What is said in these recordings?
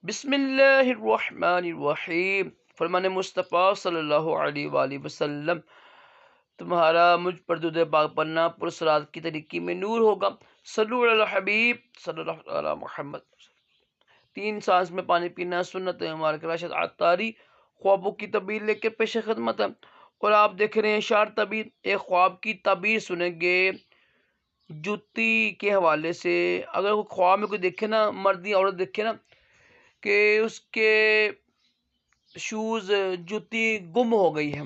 بسم اللہ الرحمن الرحیم۔ فرمان مصطفیٰ صلی اللہ علیہ وآلہ وسلم، تمہارا مجھ پر درود پاک پڑھنا پرسرات کی طریقے میں نور ہوگا۔ صلو علی الحبیب صلی اللہ علی محمد۔ 3 سانس میں پانی پینا سنت ہے ہمارے راشد عطاری خوابوں کی تعبیر لے کے پیش خدمت ہے، اور آپ دیکھ رہے ہیں اشار تعبیر۔ ایک خواب کی تعبیر سنیں گے جوتی کے حوالے سے۔ اگر کوئی خواب میں کوئی دیکھے نا، مرد یا عورت دیکھے نا کہ اس کے شوز جوتی گم ہو گئی ہے،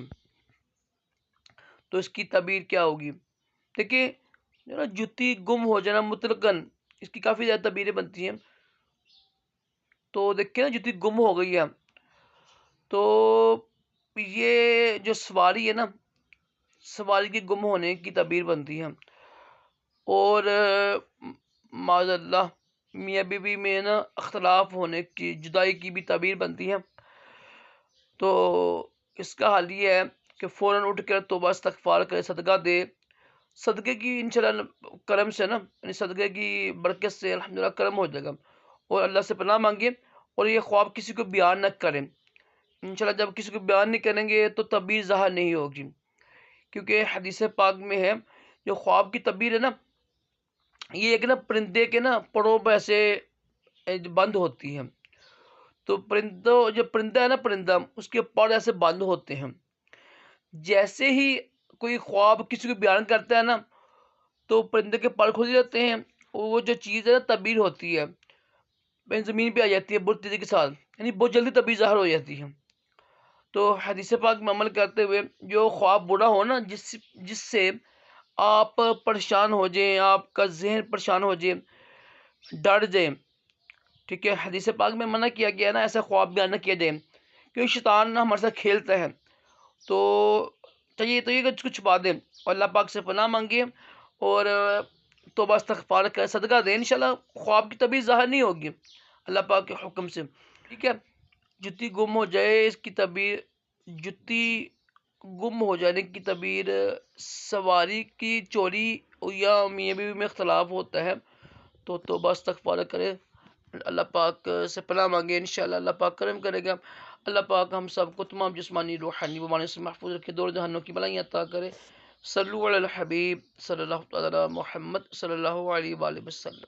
تو اس کی تعبیر کیا ہوگی؟ دیکھیں جوتی گم ہو جانا مطلقاً اس کی کافی زیادہ تعبیریں بنتی ہیں۔ تو دیکھیں نا جوتی گم ہو گئی ہے، تو یہ جو سواری ہے نا، سواری کے گم ہونے کی تعبیر بنتی ہے۔ اور معاذ اللہ میاں بیوی میں نا اختلاف ہونے کی، جدائی کی بھی تعبیر بنتی ہے۔ تو اس کا حل یہ ہے کہ فوراً اٹھ کر توبہ استغفار کرے، صدقہ دے۔ صدقے کی انشاءاللہ کرم سے نا، یعنی صدقے کی برکت سے الحمدللہ کرم ہو جائے گا، اور اللہ سے پناہ مانگے، اور یہ خواب کسی کو بیان نہ کریں۔ انشاءاللہ جب کسی کو بیان نہیں کریں گے تو تعبیر ظاہر نہیں ہوگی، کیونکہ حدیث پاک میں ہے جو خواب کی تعبیر ہے نا، یہ ایک نا پرندے کے نا پروں پہ ایسے بند ہوتی ہے۔ تو جو پرندہ ہے نا، پرندہ اس کے پر ایسے بند ہوتے ہیں۔ جیسے ہی کوئی خواب کسی کو بیان کرتا ہے نا، تو پرندے کے پر کھل جاتے ہیں، اور وہ جو چیز ہے نا تعبیر ہوتی ہے زمین پہ آ جاتی ہے بہت تیزی کے ساتھ، یعنی بہت جلدی تعبیر ظاہر ہو جاتی ہے۔ تو حدیث پاک میں عمل کرتے ہوئے جو خواب برا ہو نا، جس سے آپ پریشان ہو جائیں، آپ کا ذہن پریشان ہو جائے، ڈر جائیں، ٹھیک ہے، حدیث پاک میں منع کیا گیا نا ایسا خواب بیان نہ کیا جائے، کیونکہ شیطان ہمارے ساتھ کھیلتا ہے۔ تو چاہیے کہ اس کو چھپا دیں اور اللہ پاک سے پناہ مانگے، اور توبہ استغفار کر صدقہ دیں، انشاءاللہ خواب کی تعبیر ظاہر نہیں ہوگی اللہ پاک کے حکم سے، ٹھیک ہے۔ جوتی گم ہو جائے، اس کی تعبیر جوتی گم ہو جانے کی تعبیر سواری کی چوری یا میاں بیوی میں اختلاف ہوتا ہے، تو توبہ استغفار کرے، اللہ پاک سے پناہ مانگے، انشاءاللہ اللہ پاک کرم کرے گا۔ اللہ پاک ہم سب کو تمام جسمانی روحانی بیماریوں سے محفوظ رکھے، دور جہانوں کی بلائیاں عطا کرے۔ صلو علی الحبیب صلی اللہ علی محمد صلی اللہ علیہ وآلہ وسلم۔